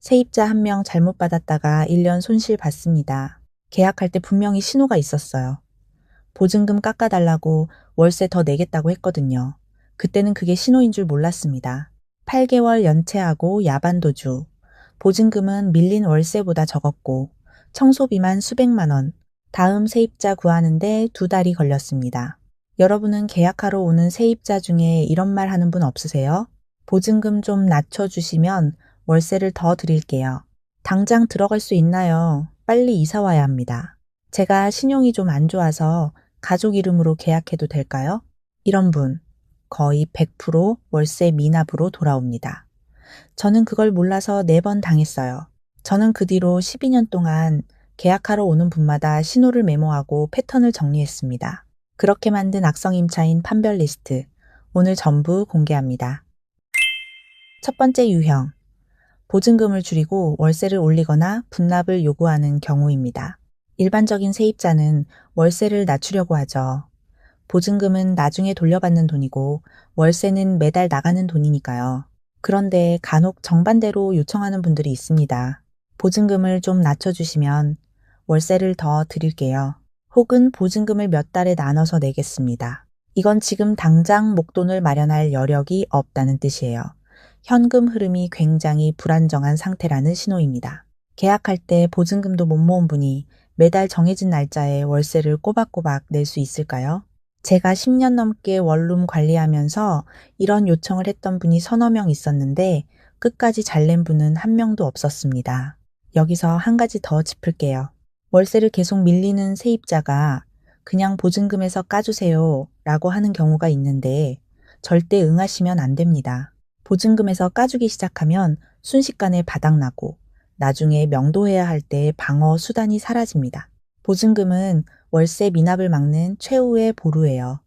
세입자 한 명 잘못 받았다가 1년 손실 봤습니다. 계약할 때 분명히 신호가 있었어요. 보증금 깎아달라고 월세 더 내겠다고 했거든요. 그때는 그게 신호인 줄 몰랐습니다. 8개월 연체하고 야반도주. 보증금은 밀린 월세보다 적었고 청소비만 수백만 원. 다음 세입자 구하는데 2달이 걸렸습니다. 여러분은 계약하러 오는 세입자 중에 이런 말 하는 분 없으세요? 보증금 좀 낮춰주시면 월세를 더 드릴게요. 당장 들어갈 수 있나요? 빨리 이사 와야 합니다. 제가 신용이 좀 안 좋아서 가족 이름으로 계약해도 될까요? 이런 분 거의 100% 월세 미납으로 돌아옵니다. 저는 그걸 몰라서 4번 당했어요. 저는 그 뒤로 12년 동안 계약하러 오는 분마다 신호를 메모하고 패턴을 정리했습니다. 그렇게 만든 악성 임차인 판별 리스트, 오늘 전부 공개합니다. 첫 번째 유형, 보증금을 줄이고 월세를 올리거나 분납을 요구하는 경우입니다. 일반적인 세입자는 월세를 낮추려고 하죠. 보증금은 나중에 돌려받는 돈이고 월세는 매달 나가는 돈이니까요. 그런데 간혹 정반대로 요청하는 분들이 있습니다. 보증금을 좀 낮춰주시면 월세를 더 드릴게요. 혹은 보증금을 몇 달에 나눠서 내겠습니다. 이건 지금 당장 목돈을 마련할 여력이 없다는 뜻이에요. 현금 흐름이 굉장히 불안정한 상태라는 신호입니다. 계약할 때 보증금도 못 모은 분이 매달 정해진 날짜에 월세를 꼬박꼬박 낼 수 있을까요? 제가 10년 넘게 원룸 관리하면서 이런 요청을 했던 분이 서너 명 있었는데 끝까지 잘 낸 분은 한 명도 없었습니다. 여기서 한 가지 더 짚을게요. 월세를 계속 밀리는 세입자가 그냥 보증금에서 까주세요 라고 하는 경우가 있는데 절대 응하시면 안 됩니다. 보증금에서 까주기 시작하면 순식간에 바닥나고 나중에 명도해야 할 때 방어 수단이 사라집니다. 보증금은 월세 미납을 막는 최후의 보루예요.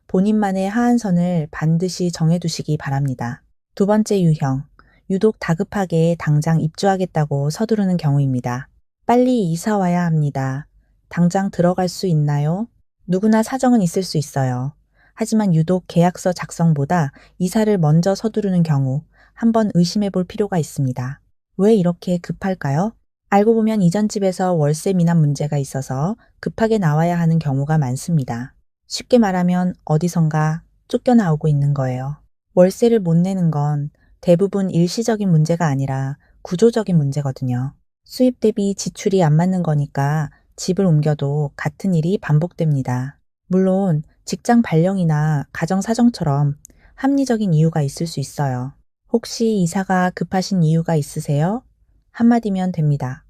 본인만의 하한선을 반드시 정해두시기 바랍니다. 두 번째 유형, 유독 다급하게 당장 입주하겠다고 서두르는 경우입니다. 빨리 이사 와야 합니다. 당장 들어갈 수 있나요? 누구나 사정은 있을 수 있어요. 하지만 유독 계약서 작성보다 이사를 먼저 서두르는 경우 한번 의심해 볼 필요가 있습니다. 왜 이렇게 급할까요? 알고 보면 이전 집에서 월세 미납 문제가 있어서 급하게 나와야 하는 경우가 많습니다. 쉽게 말하면 어디선가 쫓겨나오고 있는 거예요. 월세를 못 내는 건 대부분 일시적인 문제가 아니라 구조적인 문제거든요. 수입 대비 지출이 안 맞는 거니까 집을 옮겨도 같은 일이 반복됩니다. 물론 직장 발령이나 가정 사정처럼 합리적인 이유가 있을 수 있어요. 혹시 이사가 급하신 이유가 있으세요? 한마디면 됩니다.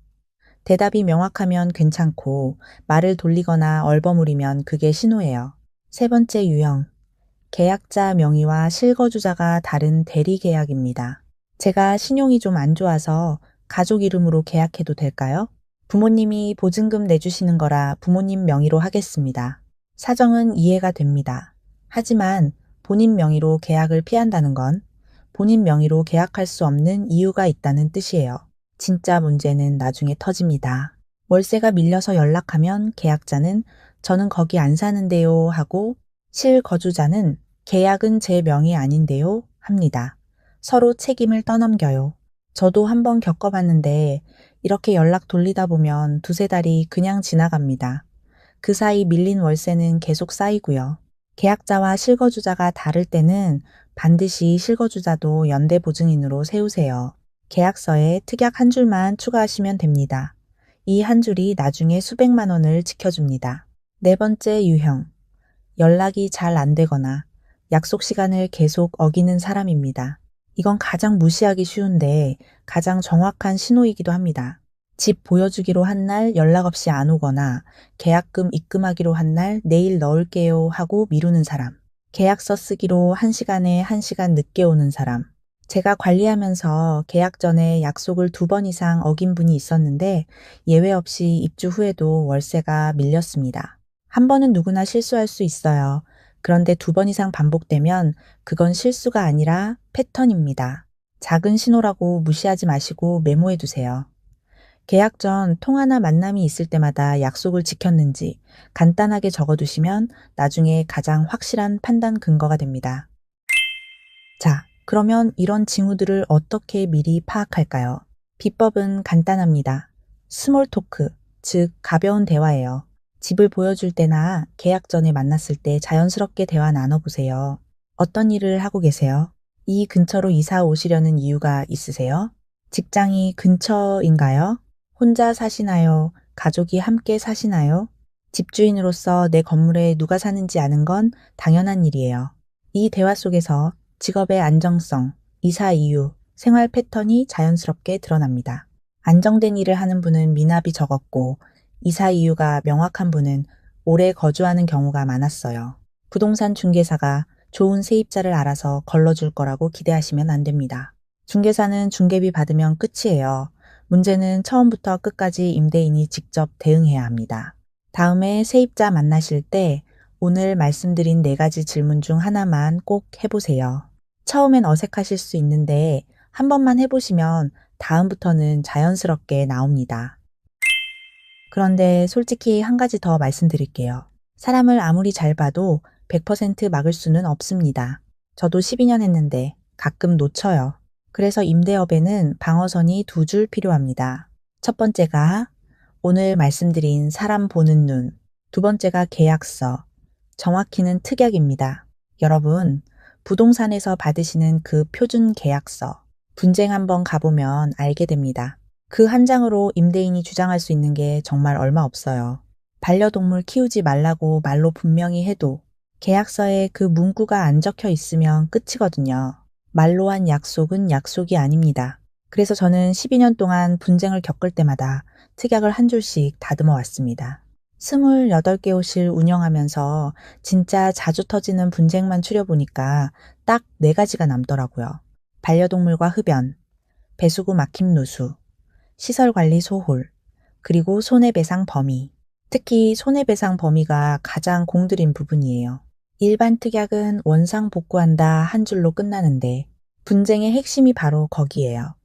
대답이 명확하면 괜찮고 말을 돌리거나 얼버무리면 그게 신호예요. 세 번째 유형, 계약자 명의와 실거주자가 다른 대리 계약입니다. 제가 신용이 좀 안 좋아서 가족 이름으로 계약해도 될까요? 부모님이 보증금 내주시는 거라 부모님 명의로 하겠습니다. 사정은 이해가 됩니다. 하지만 본인 명의로 계약을 피한다는 건 본인 명의로 계약할 수 없는 이유가 있다는 뜻이에요. 진짜 문제는 나중에 터집니다. 월세가 밀려서 연락하면 계약자는 저는 거기 안 사는데요 하고 실거주자는 계약은 제 명의 아닌데요 합니다. 서로 책임을 떠넘겨요. 저도 한번 겪어봤는데 이렇게 연락 돌리다 보면 2~3달이 그냥 지나갑니다. 그 사이 밀린 월세는 계속 쌓이고요. 계약자와 실거주자가 다를 때는 반드시 실거주자도 연대보증인으로 세우세요. 계약서에 특약 한 줄만 추가하시면 됩니다. 이 한 줄이 나중에 수백만 원을 지켜줍니다. 네 번째 유형, 연락이 잘 안 되거나 약속 시간을 계속 어기는 사람입니다. 이건 가장 무시하기 쉬운데 가장 정확한 신호이기도 합니다. 집 보여주기로 한 날 연락 없이 안 오거나 계약금 입금하기로 한 날 내일 넣을게요 하고 미루는 사람. 계약서 쓰기로 1시간에 1시간 늦게 오는 사람. 제가 관리하면서 계약 전에 약속을 2번 이상 어긴 분이 있었는데 예외 없이 입주 후에도 월세가 밀렸습니다. 한 번은 누구나 실수할 수 있어요. 그런데 2번 이상 반복되면 그건 실수가 아니라 패턴입니다. 작은 신호라고 무시하지 마시고 메모해 두세요. 계약 전 통화나 만남이 있을 때마다 약속을 지켰는지 간단하게 적어두시면 나중에 가장 확실한 판단 근거가 됩니다. 자, 그러면 이런 징후들을 어떻게 미리 파악할까요? 비법은 간단합니다. 스몰 토크, 즉 가벼운 대화예요. 집을 보여줄 때나 계약 전에 만났을 때 자연스럽게 대화 나눠보세요. 어떤 일을 하고 계세요? 이 근처로 이사 오시려는 이유가 있으세요? 직장이 근처인가요? 혼자 사시나요? 가족이 함께 사시나요? 집주인으로서 내 건물에 누가 사는지 아는 건 당연한 일이에요. 이 대화 속에서 직업의 안정성, 이사 이유, 생활 패턴이 자연스럽게 드러납니다. 안정된 일을 하는 분은 미납이 적었고, 이사 이유가 명확한 분은 오래 거주하는 경우가 많았어요. 부동산 중개사가 좋은 세입자를 알아서 걸러줄 거라고 기대하시면 안 됩니다. 중개사는 중개비 받으면 끝이에요. 문제는 처음부터 끝까지 임대인이 직접 대응해야 합니다. 다음에 세입자 만나실 때 오늘 말씀드린 4가지 질문 중 하나만 꼭 해보세요. 처음엔 어색하실 수 있는데 한 번만 해보시면 다음부터는 자연스럽게 나옵니다. 그런데 솔직히 한 가지 더 말씀드릴게요. 사람을 아무리 잘 봐도 100% 막을 수는 없습니다. 저도 12년 했는데 가끔 놓쳐요. 그래서 임대업에는 방어선이 2줄 필요합니다. 첫 번째가 오늘 말씀드린 사람 보는 눈, 두 번째가 계약서, 정확히는 특약입니다. 여러분, 부동산에서 받으시는 그 표준 계약서, 분쟁 한번 가보면 알게 됩니다. 그 한 장으로 임대인이 주장할 수 있는 게 정말 얼마 없어요. 반려동물 키우지 말라고 말로 분명히 해도 계약서에 그 문구가 안 적혀 있으면 끝이거든요. 말로 한 약속은 약속이 아닙니다. 그래서 저는 12년 동안 분쟁을 겪을 때마다 특약을 한 줄씩 다듬어 왔습니다. 28개 호실 운영하면서 진짜 자주 터지는 분쟁만 추려보니까 딱 4가지가 남더라고요. 반려동물과 흡연, 배수구 막힘 누수, 시설관리 소홀, 그리고 손해배상 범위. 특히 손해배상 범위가 가장 공들인 부분이에요. 일반 특약은 원상 복구한다 한 줄로 끝나는데 분쟁의 핵심이 바로 거기에요.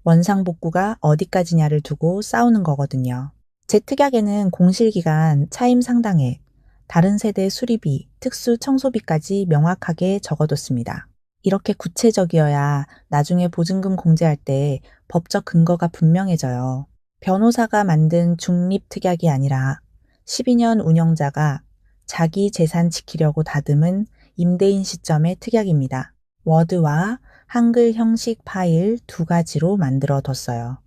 원상 복구가 어디까지냐를 두고 싸우는 거거든요. 제 특약에는 공실기간, 차임 상당액, 다른 세대 수리비, 특수 청소비까지 명확하게 적어뒀습니다. 이렇게 구체적이어야 나중에 보증금 공제할 때 법적 근거가 분명해져요. 변호사가 만든 중립특약이 아니라 12년 운영자가 자기 재산 지키려고 다듬은 임대인 시점의 특약입니다. 워드와 한글 형식 파일 2가지로 만들어 뒀어요.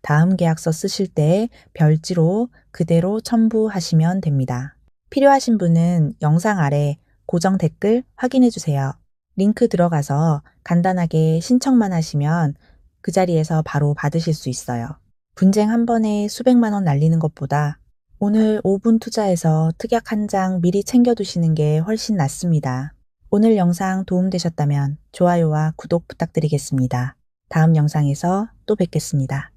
다음 계약서 쓰실 때 별지로 그대로 첨부하시면 됩니다. 필요하신 분은 영상 아래 고정 댓글 확인해 주세요. 링크 들어가서 간단하게 신청만 하시면 그 자리에서 바로 받으실 수 있어요. 분쟁 한 번에 수백만 원 날리는 것보다 오늘 5분 투자해서 특약 한 장 미리 챙겨두시는 게 훨씬 낫습니다. 오늘 영상 도움되셨다면 좋아요와 구독 부탁드리겠습니다. 다음 영상에서 또 뵙겠습니다.